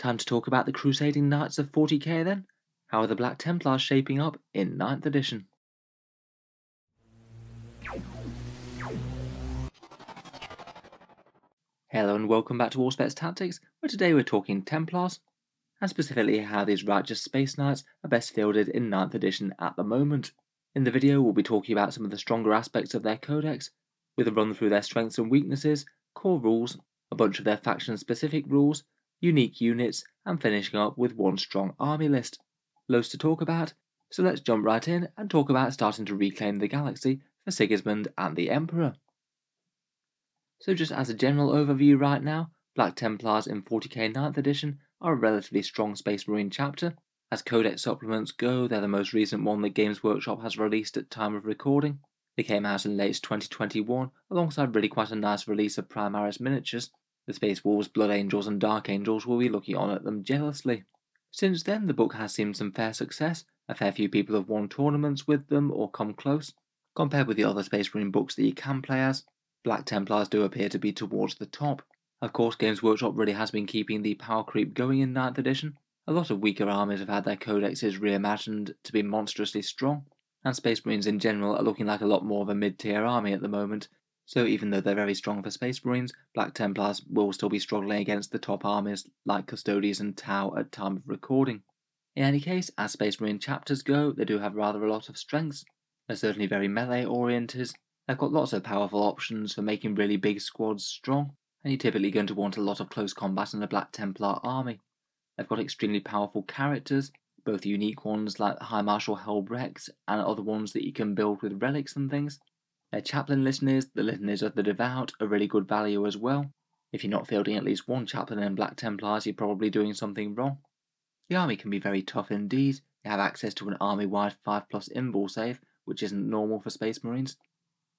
Time to talk about the Crusading Knights of 40K then? How are the Black Templars shaping up in 9th edition? Hello and welcome back to Auspex Tactics, where today we're talking Templars, and specifically how these righteous space knights are best fielded in 9th edition at the moment. In the video we'll be talking about some of the stronger aspects of their codex, with a run through their strengths and weaknesses, core rules, a bunch of their faction specific rules, unique units, and finishing up with one strong army list. Loads to talk about, so let's jump right in and talk about starting to reclaim the galaxy for Sigismund and the Emperor. So just as a general overview right now, Black Templars in 40k 9th edition are a relatively strong Space Marine chapter. As Codex supplements go, they're the most recent one that Games Workshop has released at time of recording. They came out in late 2021 alongside really quite a nice release of Primaris miniatures. The Space Wolves, Blood Angels and Dark Angels will be looking on at them jealously. Since then the book has seen some fair success, a fair few people have won tournaments with them or come close. Compared with the other Space Marine books that you can play as, Black Templars do appear to be towards the top. Of course, Games Workshop really has been keeping the power creep going in 9th edition. A lot of weaker armies have had their codexes reimagined to be monstrously strong, and Space Marines in general are looking like a lot more of a mid-tier army at the moment, so even though they're very strong for Space Marines, Black Templars will still be struggling against the top armies like Custodians and Tau at time of recording. In any case, as Space Marine chapters go, they do have rather a lot of strengths. They're certainly very melee oriented. They've got lots of powerful options for making really big squads strong, and you're typically going to want a lot of close combat in a Black Templar army. They've got extremely powerful characters, both unique ones like High Marshal Helbrecht and other ones that you can build with relics and things. Their chaplain litanies, the litanies of the devout, are really good value as well. If you're not fielding at least one chaplain in Black Templars, you're probably doing something wrong. The army can be very tough indeed. You have access to an army-wide 5+ invul save, which isn't normal for Space Marines.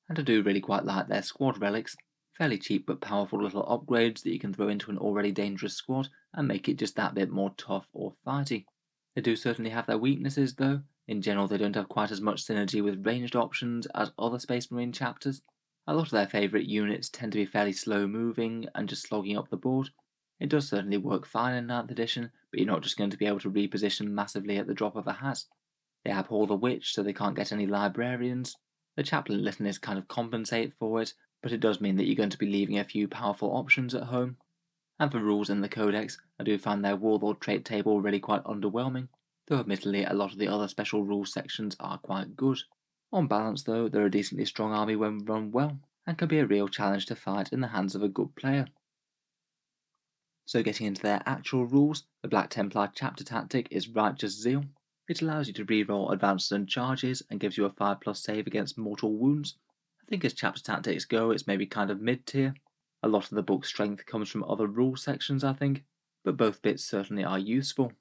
And I do really quite like their squad relics, fairly cheap but powerful little upgrades that you can throw into an already dangerous squad and make it just that bit more tough or fighty. They do certainly have their weaknesses though. In general, they don't have quite as much synergy with ranged options as other Space Marine chapters. A lot of their favourite units tend to be fairly slow moving and just slogging up the board. It does certainly work fine in 9th edition, but you're not just going to be able to reposition massively at the drop of a hat. They abhor the witch, so they can't get any librarians. The chaplain litanies kind of compensate for it, but it does mean that you're going to be leaving a few powerful options at home. And for rules in the Codex, I do find their Warlord trait table really quite underwhelming, though admittedly a lot of the other special rules sections are quite good. On balance though, they're a decently strong army when run well, and can be a real challenge to fight in the hands of a good player. So getting into their actual rules, the Black Templar chapter tactic is Righteous Zeal. It allows you to reroll advances and charges and gives you a 5+ save against mortal wounds. I think as chapter tactics go, it's maybe kind of mid-tier. A lot of the book's strength comes from other rule sections, I think, but both bits certainly are useful.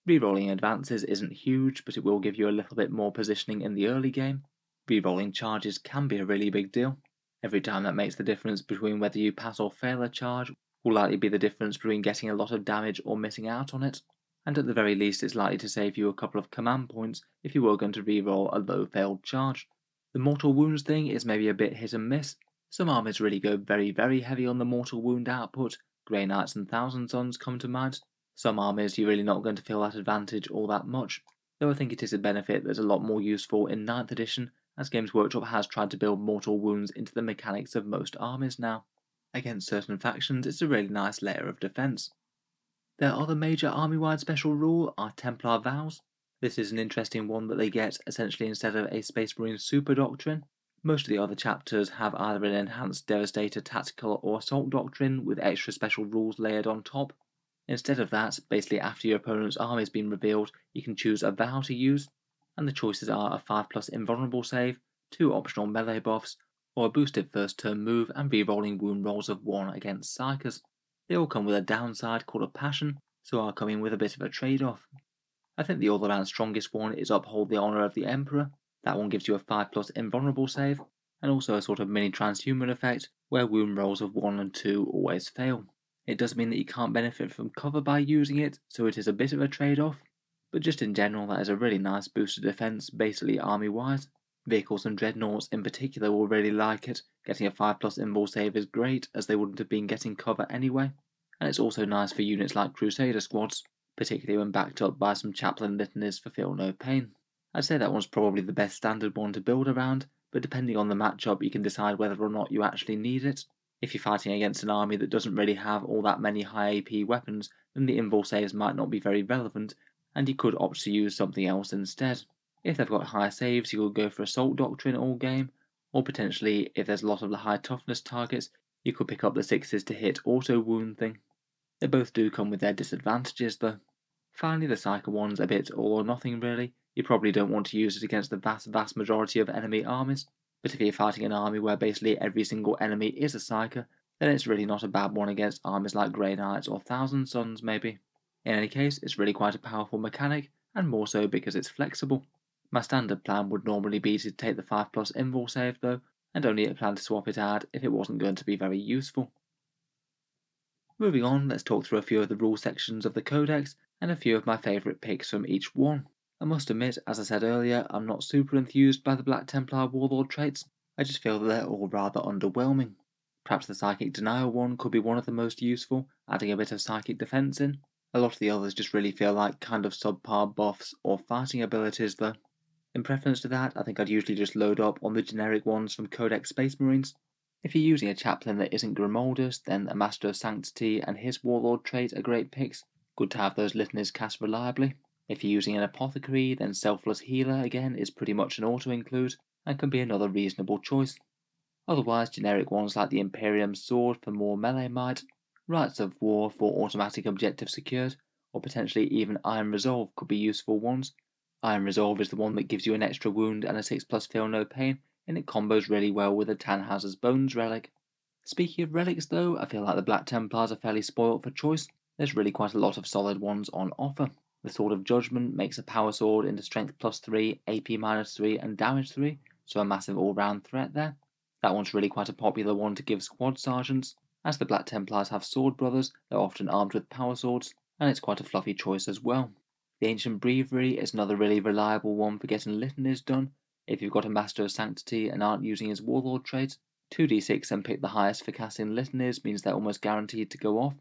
Rerolling advances isn't huge, but it will give you a little bit more positioning in the early game. Rerolling charges can be a really big deal. Every time that makes the difference between whether you pass or fail a charge will likely be the difference between getting a lot of damage or missing out on it, and at the very least it's likely to save you a couple of command points if you were going to reroll a low failed charge. The mortal wounds thing is maybe a bit hit and miss. Some armies really go very heavy on the mortal wound output. Grey Knights and Thousand Sons come to mind. Some armies you're really not going to feel that advantage all that much, though I think it is a benefit that's a lot more useful in 9th edition, as Games Workshop has tried to build mortal wounds into the mechanics of most armies now. Against certain factions it's a really nice layer of defence. Their other major army-wide special rule are Templar Vows. This is an interesting one that they get essentially instead of a Space Marine super doctrine. Most of the other chapters have either an enhanced Devastator tactical or assault doctrine with extra special rules layered on top. Instead of that, basically after your opponent's army has been revealed, you can choose a vow to use, and the choices are a 5+ invulnerable save, 2 optional melee buffs, or a boosted first turn move and re-rolling wound rolls of 1 against Psychers. They all come with a downside called a passion, so are coming with a bit of a trade-off. I think the all-around strongest one is Uphold the Honour of the Emperor. That one gives you a 5+ invulnerable save, and also a sort of mini transhuman effect where wound rolls of 1 and 2 always fail. It does mean that you can't benefit from cover by using it, so it is a bit of a trade-off, but just in general that is a really nice boost of defence basically army-wide. Vehicles and dreadnoughts in particular will really like it. Getting a 5+ invul save is great, as they wouldn't have been getting cover anyway. and it's also nice for units like crusader squads, particularly when backed up by some chaplain litanies for feel no pain. I'd say that one's probably the best standard one to build around, but depending on the matchup you can decide whether or not you actually need it. If you're fighting against an army that doesn't really have all that many high AP weapons, then the invul saves might not be very relevant, and you could opt to use something else instead. If they've got high saves, you could go for Assault Doctrine all game, or potentially, if there's a lot of the high toughness targets, you could pick up the 6s to hit auto wound thing. They both do come with their disadvantages though. Finally, the Psyker one's a bit all or nothing really. You probably don't want to use it against the vast majority of enemy armies, but if you're fighting an army where basically every single enemy is a Psyker, then it's really not a bad one against armies like Grey Knights or Thousand Sons maybe. In any case, it's really quite a powerful mechanic, and more so because it's flexible. My standard plan would normally be to take the 5+ invul save though, and only plan to swap it out if it wasn't going to be very useful. Moving on, let's talk through a few of the rule sections of the Codex, and a few of my favourite picks from each one. I must admit, as I said earlier, I'm not super enthused by the Black Templar Warlord traits. I just feel that they're all rather underwhelming. Perhaps the Psychic Denial one could be one of the most useful, adding a bit of psychic defense in. A lot of the others just really feel like kind of subpar buffs or fighting abilities though. In preference to that, I think I'd usually just load up on the generic ones from Codex Space Marines. If you're using a chaplain that isn't Grimoldus, then a Master of Sanctity and his Warlord trait are great picks. Good to have those litanies cast reliably. If you're using an Apothecary, then Selfless Healer again is pretty much an auto-include, and can be another reasonable choice. Otherwise, generic ones like the Imperium Sword for more melee might, Rites of War for automatic objective secured, or potentially even Iron Resolve could be useful ones. Iron Resolve is the one that gives you an extra wound and a 6+ feel no pain, and it combos really well with the Tannhauser's Bones relic. Speaking of relics though, I feel like the Black Templars are fairly spoilt for choice. There's really quite a lot of solid ones on offer. The Sword of Judgment makes a power sword into Strength +3, AP -3 and Damage 3, so a massive all-round threat there. That one's really quite a popular one to give squad sergeants. As the Black Templars have sword brothers, they're often armed with power swords, and it's quite a fluffy choice as well. The Ancient Breviary is another really reliable one for getting litanies done. If you've got a Master of Sanctity and aren't using his Warlord trait, 2d6 and pick the highest for casting litanies means they're almost guaranteed to go off.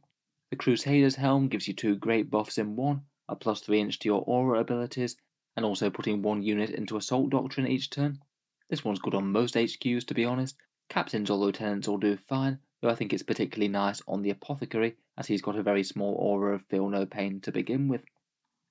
The Crusader's Helm gives you 2 great buffs in one, a +3 inch to your aura abilities, and also putting 1 unit into Assault Doctrine each turn. This one's good on most HQs to be honest. Captains or Lieutenants will do fine, though I think it's particularly nice on the Apothecary as he's got a very small aura of feel no pain to begin with.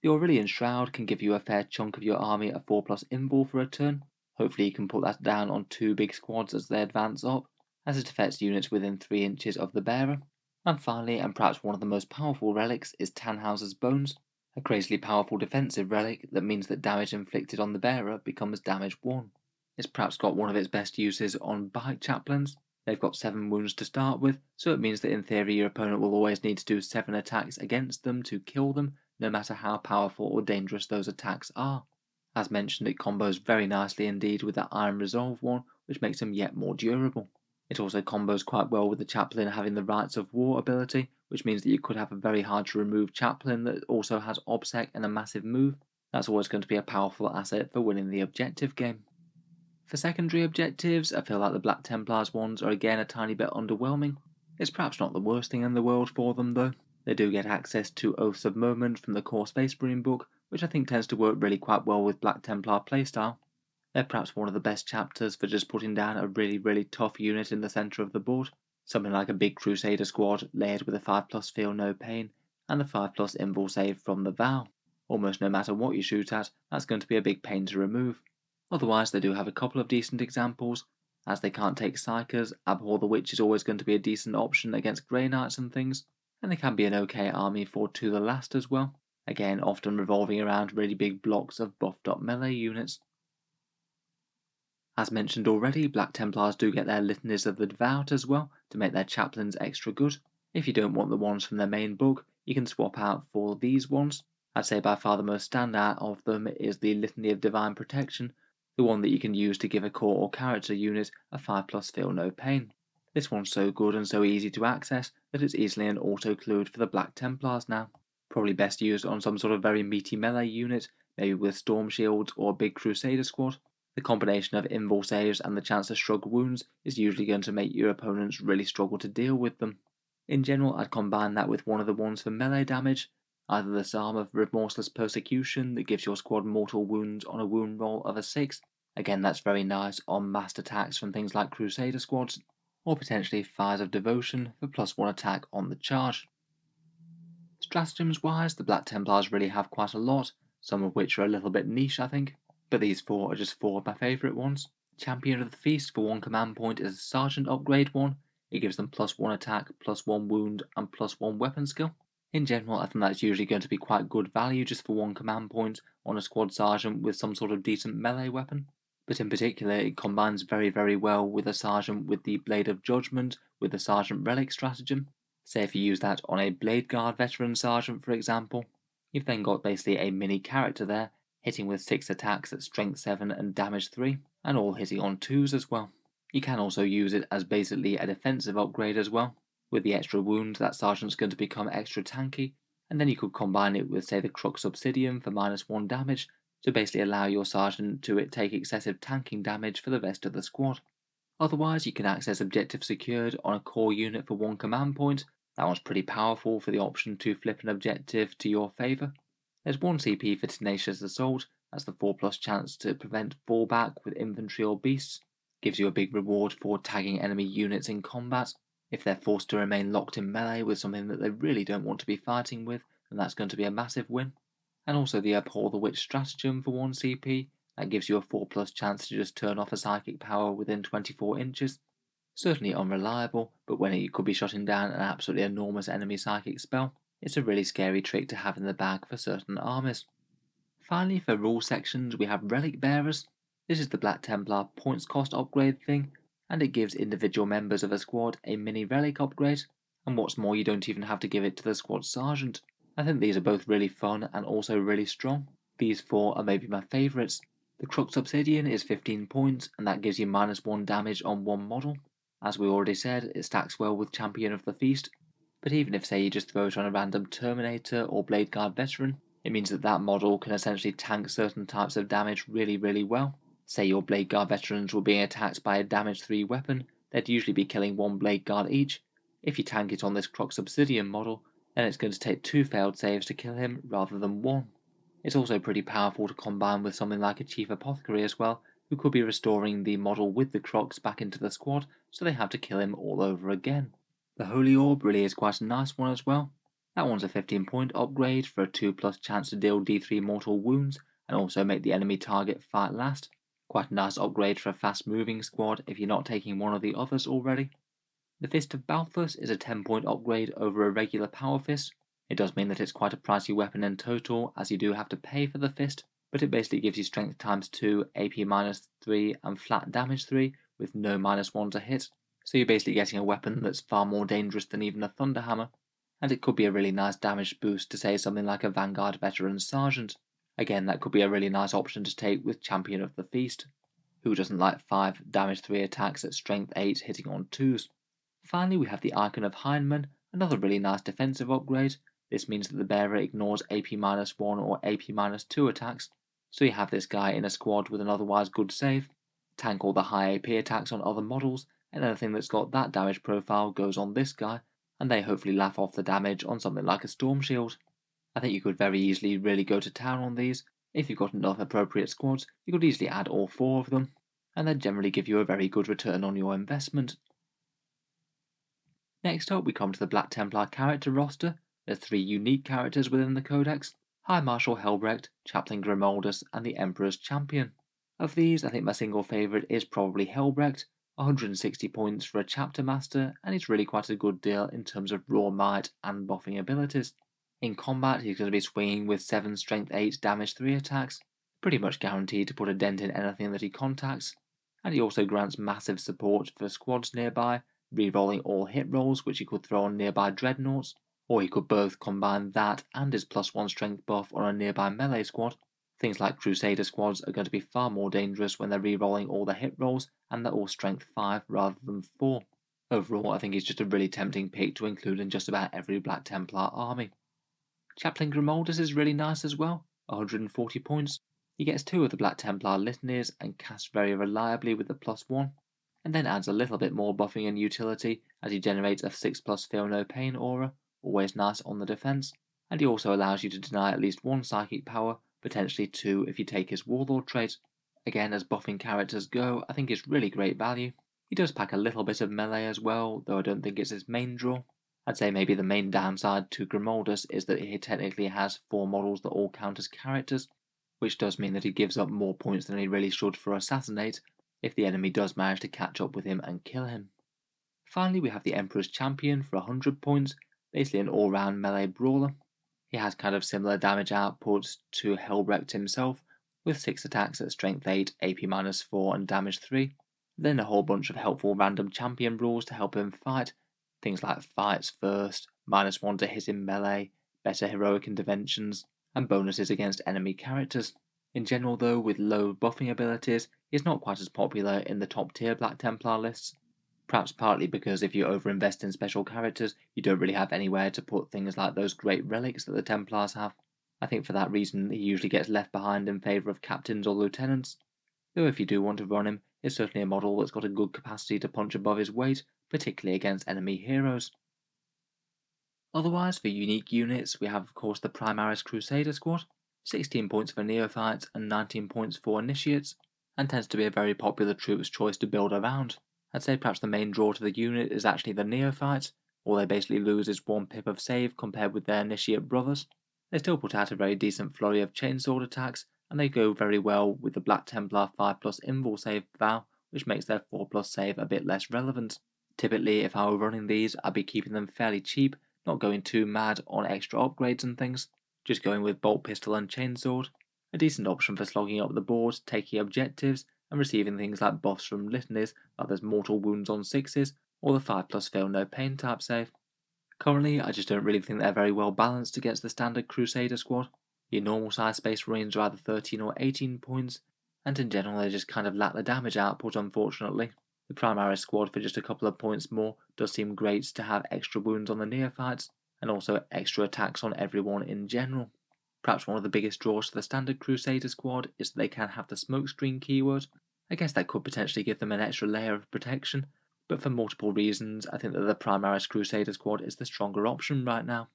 The Aurelian Shroud can give you a fair chunk of your army a 4+ invul for a turn. Hopefully you can put that down on 2 big squads as they advance up, as it affects units within 3 inches of the bearer. And finally, and perhaps one of the most powerful relics, is Tannhauser's Bones, a crazily powerful defensive relic that means that damage inflicted on the bearer becomes damage 1. It's perhaps got one of its best uses on bike chaplains. They've got 7 wounds to start with, so it means that in theory your opponent will always need to do 7 attacks against them to kill them, no matter how powerful or dangerous those attacks are. As mentioned, it combos very nicely indeed with the Iron Resolve one, which makes them yet more durable. It also combos quite well with the Chaplain having the Rites of War ability, which means that you could have a very hard to remove Chaplain that also has Obsec and a massive move. That's always going to be a powerful asset for winning the objective game. For secondary objectives, I feel like the Black Templars ones are again a tiny bit underwhelming. It's perhaps not the worst thing in the world for them though. They do get access to Oaths of Moment from the core Space Marine book, which I think tends to work really quite well with Black Templar playstyle. They're perhaps one of the best chapters for just putting down a really tough unit in the centre of the board. Something like a big Crusader squad layered with a 5+ feel no pain, and the 5+ invul save from the Vow. Almost no matter what you shoot at, that's going to be a big pain to remove. Otherwise, they do have a couple of decent examples. As they can't take Psykers, Abhor the Witch is always going to be a decent option against Grey Knights and things, and they can be an okay army for To the Last as well, again often revolving around really big blocks of buffed up melee units. As mentioned already, Black Templars do get their Litanies of the Devout as well, to make their chaplains extra good. If you don't want the ones from their main book, you can swap out for these ones. I'd say by far the most standout of them is the Litany of Divine Protection, the one that you can use to give a core or character unit a 5+ feel no pain. This one's so good and so easy to access that it's easily an auto-clued for the Black Templars now. Probably best used on some sort of very meaty melee unit, maybe with Storm Shields or a big Crusader squad. The combination of invul saves and the chance to shrug wounds is usually going to make your opponents really struggle to deal with them. In general, I'd combine that with one of the ones for melee damage, either the Psalm of Remorseless Persecution that gives your squad mortal wounds on a wound roll of a 6, again that's very nice on massed attacks from things like Crusader squads, or potentially Fires of Devotion for +1 attack on the charge. Stratagems wise, the Black Templars really have quite a lot, some of which are a little bit niche I think, but these 4 are just 4 of my favourite ones. Champion of the Feast for 1 command point is a Sergeant upgrade one. It gives them +1 attack, +1 wound, and +1 weapon skill. In general, I think that's usually going to be quite good value just for 1 command point on a squad sergeant with some sort of decent melee weapon. But in particular, it combines very well with a sergeant with the Blade of Judgment with the Sergeant Relic stratagem. Say if you use that on a Blade Guard veteran sergeant for example, you've then got basically a mini character there, hitting with 6 attacks at strength 7 and damage 3, and all hitting on 2s as well. You can also use it as basically a defensive upgrade as well. With the extra wound, that sergeant's going to become extra tanky, and then you could combine it with say the Crux Obsidian for -1 damage, to basically allow your sergeant to take excessive tanking damage for the rest of the squad. Otherwise, you can access Objective Secured on a core unit for 1 command point. That one's pretty powerful for the option to flip an objective to your favour. There's 1 CP for Tenacious Assault, that's the 4+ chance to prevent fallback with infantry or beasts. Gives you a big reward for tagging enemy units in combat. If they're forced to remain locked in melee with something that they really don't want to be fighting with, then that's going to be a massive win. And also the Abhor the Witch stratagem for 1 CP, that gives you a 4+ chance to just turn off a psychic power within 24 inches. Certainly unreliable, but when it could be shutting down an absolutely enormous enemy psychic spell, it's a really scary trick to have in the bag for certain armies. Finally, for rule sections, we have Relic Bearers. This is the Black Templar points cost upgrade thing, and it gives individual members of a squad a mini relic upgrade, and what's more, you don't even have to give it to the squad sergeant. I think these are both really fun and also really strong. These 4 are maybe my favourites. The Crux Obsidian is 15 points, and that gives you -1 damage on 1 model. As we already said, it stacks well with Champion of the Feast, but even if say you just throw it on a random Terminator or Blade Guard veteran, it means that that model can essentially tank certain types of damage really well. Say your Blade Guard veterans were being attacked by a damage 3 weapon, they'd usually be killing 1 Blade Guard each. If you tank it on this Crux Obsidian model, then it's going to take 2 failed saves to kill him rather than 1. It's also pretty powerful to combine with something like a Chief Apothecary as well, who could be restoring the model with the Crux back into the squad, so they have to kill him all over again. The Holy Orb really is quite a nice one as well. That one's a 15 point upgrade for a 2+ chance to deal D3 mortal wounds and also make the enemy target fight last. Quite a nice upgrade for a fast moving squad if you're not taking one of the others already. The Fist of Balthus is a 10 point upgrade over a regular Power Fist. It does mean that it's quite a pricey weapon in total, as you do have to pay for the fist, but it basically gives you strength ×2, AP -3 and flat damage 3 with no -1 to hit, so you're basically getting a weapon that's far more dangerous than even a Thunderhammer, and it could be a really nice damage boost to say something like a Vanguard veteran sergeant. Again, that could be a really nice option to take with Champion of the Feast. Who doesn't like 5 damage 3 attacks at strength 8 hitting on 2s? Finally, we have the Icon of Heinemann, another really nice defensive upgrade. This means that the bearer ignores AP -1 or AP -2 attacks, so you have this guy in a squad with an otherwise good save, tank all the high AP attacks on other models, and anything that's got that damage profile goes on this guy, and they hopefully laugh off the damage on something like a Storm Shield. I think you could very easily really go to town on these. If you've got enough appropriate squads, you could easily add all 4 of them, and they'd generally give you a very good return on your investment. Next up, we come to the Black Templar character roster. There's 3 unique characters within the Codex: High Marshal Helbrecht, Chaplain Grimoldus, and the Emperor's Champion. Of these, I think my single favourite is probably Helbrecht, 160 points for a Chapter Master, and he's really quite a good deal in terms of raw might and buffing abilities. In combat, he's going to be swinging with 7 strength 8 damage 3 attacks, pretty much guaranteed to put a dent in anything that he contacts, and he also grants massive support for squads nearby, re-rolling all hit rolls which he could throw on nearby dreadnoughts, or he could both combine that and his +1 strength buff on a nearby melee squad. Things like Crusader squads are going to be far more dangerous when they're re-rolling all the hit rolls and they're all strength 5 rather than 4. Overall, I think he's just a really tempting pick to include in just about every Black Templar army. Chaplain Grimoldus is really nice as well, 140 points. He gets 2 of the Black Templar litanies and casts very reliably with the +1, and then adds a little bit more buffing and utility as he generates a 6+ Feel No Pain aura, always nice on the defense, and he also allows you to deny at least 1 psychic power, potentially 2 if you take his Warlord trait. Again, as buffing characters go, I think it's really great value. He does pack a little bit of melee as well, though I don't think it's his main draw. I'd say maybe the main downside to Grimoldus is that he technically has 4 models that all count as characters, which does mean that he gives up more points than he really should for Assassinate if the enemy does manage to catch up with him and kill him. Finally, we have the Emperor's Champion for 100 points, basically an all-round melee brawler. He has kind of similar damage outputs to Helbrecht himself, with 6 attacks at strength 8, AP -4 and damage 3, then a whole bunch of helpful random champion rules to help him fight, things like fights first, -1 to hit in melee, better heroic interventions, and bonuses against enemy characters. In general though, with low buffing abilities, he is not quite as popular in the top tier Black Templar lists, perhaps partly because if you overinvest in special characters, you don't really have anywhere to put things like those great relics that the Templars have. I think for that reason he usually gets left behind in favour of captains or lieutenants, though if you do want to run him, it's certainly a model that's got a good capacity to punch above his weight, particularly against enemy heroes. Otherwise, for unique units, we have of course the Primaris Crusader squad, 16 points for neophytes and 19 points for initiates, and tends to be a very popular troops choice to build around. I'd say perhaps the main draw to the unit is actually the neophytes. All they basically lose is 1 pip of save compared with their initiate brothers. They still put out a very decent flurry of chainsword attacks, and they go very well with the Black Templar 5+ invul save vow, which makes their 4+ save a bit less relevant. Typically, if I were running these, I'd be keeping them fairly cheap, not going too mad on extra upgrades and things, just going with bolt pistol and chainsword, a decent option for slogging up the board, taking objectives, and receiving things like buffs from litanies like there's mortal wounds on 6s, or the 5+ Feel No Pain type save. Currently, I just don't really think they're very well balanced against the standard Crusader squad. Your normal size Space Marines are either 13 or 18 points, and in general they just kind of lack the damage output unfortunately. The Primaris squad for just a couple of points more does seem great to have extra wounds on the neophytes, and also extra attacks on everyone in general. Perhaps one of the biggest draws to the standard Crusader squad is that they can have the smokescreen keyword. I guess that could potentially give them an extra layer of protection, but for multiple reasons I think that the Primaris Crusader squad is the stronger option right now.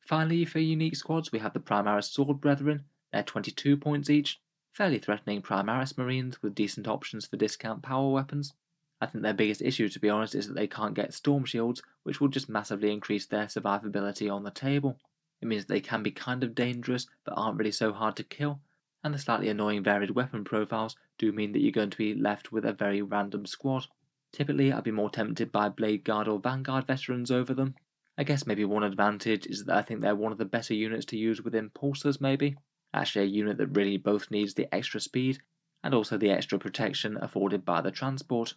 Finally, for unique squads we have the Primaris Sword Brethren, they're 22 points each, fairly threatening Primaris Marines with decent options for discount power weapons. I think their biggest issue to be honest is that they can't get storm shields, which will just massively increase their survivability on the table. It means that they can be kind of dangerous but aren't really so hard to kill, and the slightly annoying varied weapon profiles do mean that you're going to be left with a very random squad. Typically, I'd be more tempted by Blade Guard or Vanguard veterans over them. I guess maybe one advantage is that I think they're one of the better units to use with impulsors maybe. Actually a unit that really both needs the extra speed and also the extra protection afforded by the transport.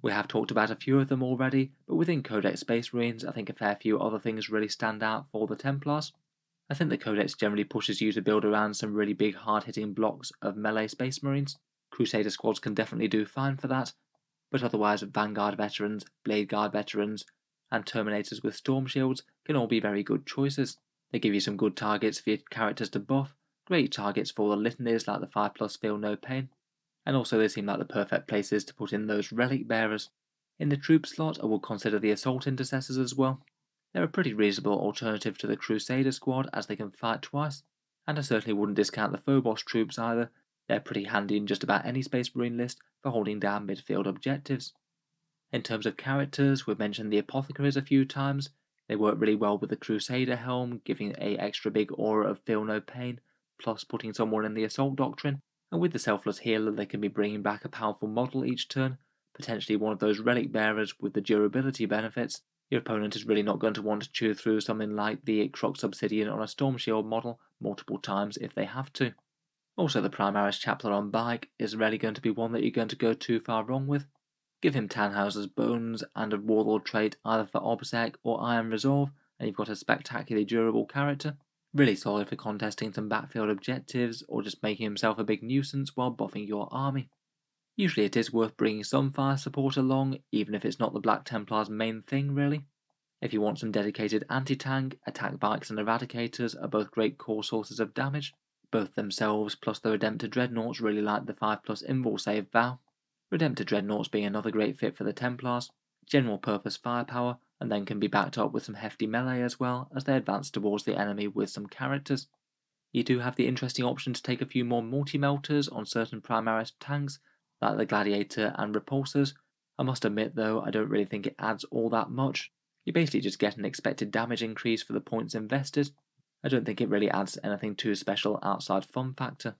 We have talked about a few of them already, but within Codex Space Marines I think a fair few other things really stand out for the Templars. I think the Codex generally pushes you to build around some really big hard-hitting blocks of melee Space Marines. Crusader squads can definitely do fine for that, but otherwise Vanguard veterans, Blade Guard veterans, and Terminators with Storm Shields can all be very good choices. They give you some good targets for your characters to buff, great targets for the litanies like the 5+ Feel No Pain, and also they seem like the perfect places to put in those relic bearers. In the troop slot I would consider the Assault Intercessors as well. They're a pretty reasonable alternative to the Crusader squad as they can fight twice, and I certainly wouldn't discount the Phobos troops either. They're pretty handy in just about any Space Marine list for holding down midfield objectives. In terms of characters, we've mentioned the Apothecaries a few times. They work really well with the Crusader helm, giving a extra big aura of Feel No Pain, plus putting someone in the Assault Doctrine, and with the Selfless Healer they can be bringing back a powerful model each turn, potentially one of those relic bearers with the durability benefits. Your opponent is really not going to want to chew through something like the Crux Obsidian on a Storm Shield model multiple times if they have to. Also the Primaris Chapter on bike is rarely going to be one that you're going to go too far wrong with. Give him Tannhauser's Bones and a Warlord trait either for Obsec or Iron Resolve, and you've got a spectacularly durable character. Really solid for contesting some backfield objectives or just making himself a big nuisance while buffing your army. Usually it is worth bringing some fire support along, even if it's not the Black Templar's main thing really. If you want some dedicated anti-tank, attack bikes and eradicators are both great core sources of damage. Both themselves plus the Redemptor Dreadnoughts really like the 5+ invul save vow. Redemptor Dreadnoughts being another great fit for the Templars. general purpose firepower, and then can be backed up with some hefty melee as well as they advance towards the enemy with some characters. You do have the interesting option to take a few more multi-melters on certain Primaris tanks, like the Gladiator and Repulsors. I must admit though, I don't really think it adds all that much. You basically just get an expected damage increase for the points invested. I don't think it really adds anything too special outside fun factor.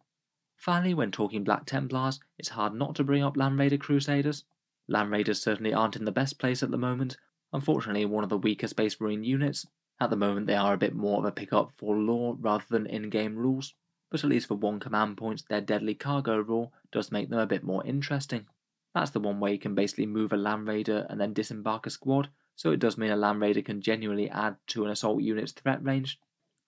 Finally, when talking Black Templars, it's hard not to bring up Land Raider Crusaders. Land Raiders certainly aren't in the best place at the moment, unfortunately one of the weaker Space Marine units. At the moment they are a bit more of a pickup for lore rather than in-game rules, but at least for one command point their deadly cargo rule does make them a bit more interesting. That's the one way you can basically move a Land Raider and then disembark a squad, so it does mean a Land Raider can genuinely add to an assault unit's threat range.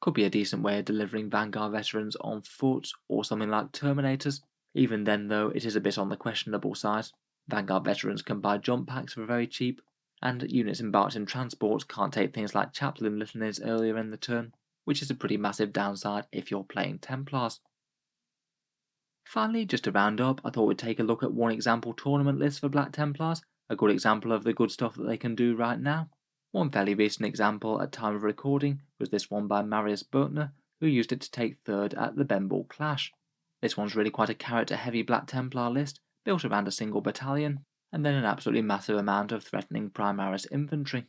Could be a decent way of delivering Vanguard veterans on foot or something like Terminators. Even then though, it is a bit on the questionable side. Vanguard veterans can buy jump packs for very cheap, and units embarked in transports can't take things like chaplain litanies earlier in the turn, which is a pretty massive downside if you're playing Templars. Finally, just to round up, I thought we'd take a look at one example tournament list for Black Templars, a good example of the good stuff that they can do right now. One fairly recent example at time of recording was this one by Marius Bertner, who used it to take third at the Benball Clash. This one's really quite a character-heavy Black Templar list, built around a single battalion, and then an absolutely massive amount of threatening Primaris infantry.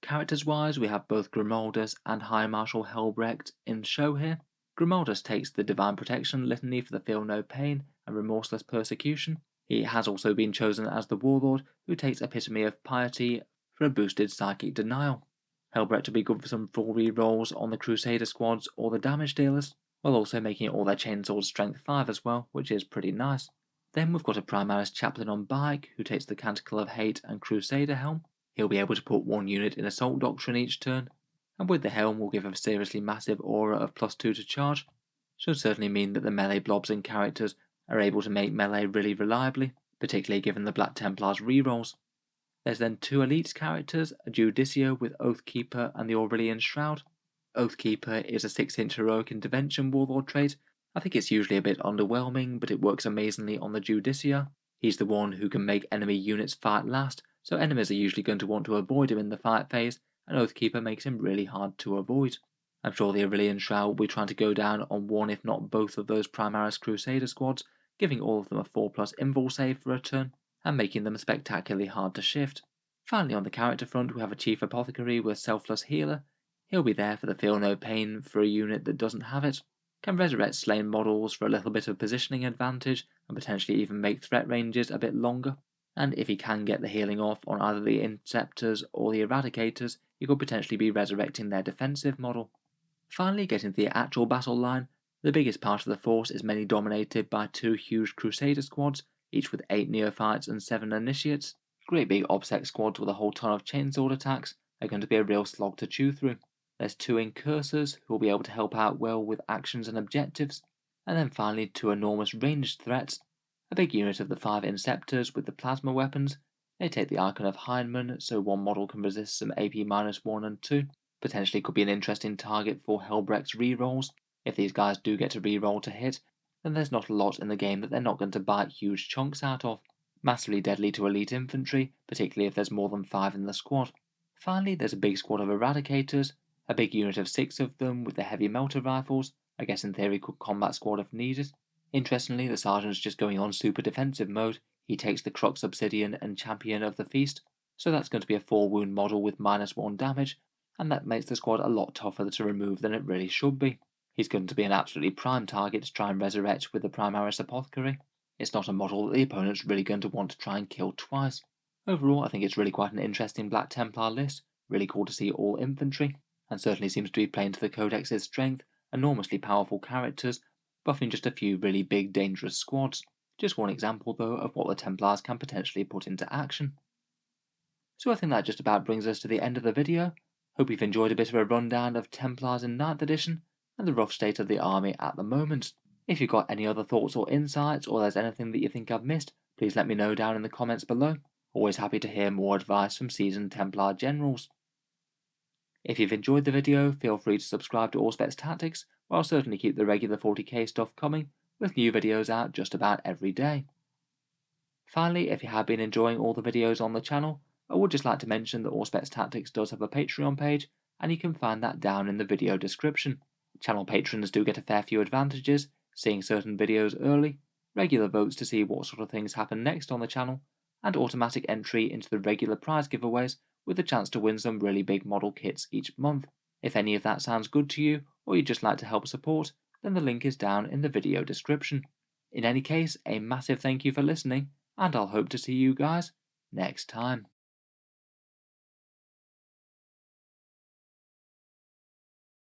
Characters-wise, we have both Grimaldus and High Marshal Helbrecht in show here. Grimaldus takes the Divine Protection litany for the Feel No Pain and Remorseless Persecution. He has also been chosen as the Warlord, who takes Epitome of Piety for a boosted Psychic Denial. Helbrecht will be good for some full rerolls on the Crusader squads or the damage dealers, while also making all their chainswords strength 5 as well, which is pretty nice. Then we've got a Primaris Chaplain on bike, who takes the Canticle of Hate and Crusader Helm. He'll be able to put one unit in Assault Doctrine each turn, and with the helm will give a seriously massive aura of +2 to charge. Should certainly mean that the melee blobs and characters are able to make melee really reliably, particularly given the Black Templars rerolls. There's then two elite characters, a Judicio with Oathkeeper and the Aurelian Shroud. Oathkeeper is a 6-inch heroic intervention warlord trait. I think it's usually a bit underwhelming, but it works amazingly on the Judicio. He's the one who can make enemy units fight last, so enemies are usually going to want to avoid him in the fight phase, and Oathkeeper makes him really hard to avoid. I'm sure the Aurelian Shroud will be trying to go down on one if not both of those Primaris Crusader squads, giving all of them a 4+ invul save for a turn, and making them spectacularly hard to shift. Finally, on the character front, we have a Chief Apothecary with Selfless Healer. He'll be there for the Feel No Pain for a unit that doesn't have it. Can resurrect slain models for a little bit of positioning advantage, and potentially even make threat ranges a bit longer. And if he can get the healing off on either the Inceptors or the Eradicators, he could potentially be resurrecting their defensive model. Finally, getting to the actual battle line, the biggest part of the force is mainly dominated by two huge Crusader squads, each with 8 Neophytes and 7 Initiates. Great big Auspex squads with a whole ton of chainsword attacks are going to be a real slog to chew through. There's 2 Incursors who will be able to help out well with actions and objectives, and then finally 2 enormous ranged threats. A big unit of the 5 Inceptors with the plasma weapons. They take the Icon of Heinemann, so one model can resist some AP-1 and 2. Potentially could be an interesting target for Helbrecht's rerolls. If these guys do get to reroll to hit, then there's not a lot in the game that they're not going to bite huge chunks out of. Massively deadly to elite infantry, particularly if there's more than 5 in the squad. Finally, there's a big squad of Eradicators, a big unit of 6 of them with the heavy melter rifles. I guess in theory could combat squad if needed. Interestingly, the sergeant's just going on super defensive mode. He takes the Crux Obsidian and Champion of the Feast, so that's going to be a 4 wound model with -1 damage, and that makes the squad a lot tougher to remove than it really should be. He's going to be an absolutely prime target to try and resurrect with the Primaris Apothecary. It's not a model that the opponent's really going to want to try and kill twice. Overall, I think it's really quite an interesting Black Templar list, really cool to see all infantry, and certainly seems to be playing to the Codex's strength, enormously powerful characters, buffing just a few really big dangerous squads. Just one example though of what the Templars can potentially put into action. So I think that just about brings us to the end of the video. Hope you've enjoyed a bit of a rundown of Templars in 9th edition, and the rough state of the army at the moment. If you've got any other thoughts or insights, or there's anything that you think I've missed, please let me know down in the comments below. Always happy to hear more advice from seasoned Templar generals. If you've enjoyed the video, feel free to subscribe to Auspex Tactics, where I'll certainly keep the regular 40k stuff coming, with new videos out just about every day. Finally, if you have been enjoying all the videos on the channel, I would just like to mention that Auspex Tactics does have a Patreon page, and you can find that down in the video description. Channel patrons do get a fair few advantages, seeing certain videos early, regular votes to see what sort of things happen next on the channel, and automatic entry into the regular prize giveaways with a chance to win some really big model kits each month. If any of that sounds good to you, or you'd just like to help support, then the link is down in the video description. In any case, a massive thank you for listening, and I'll hope to see you guys next time.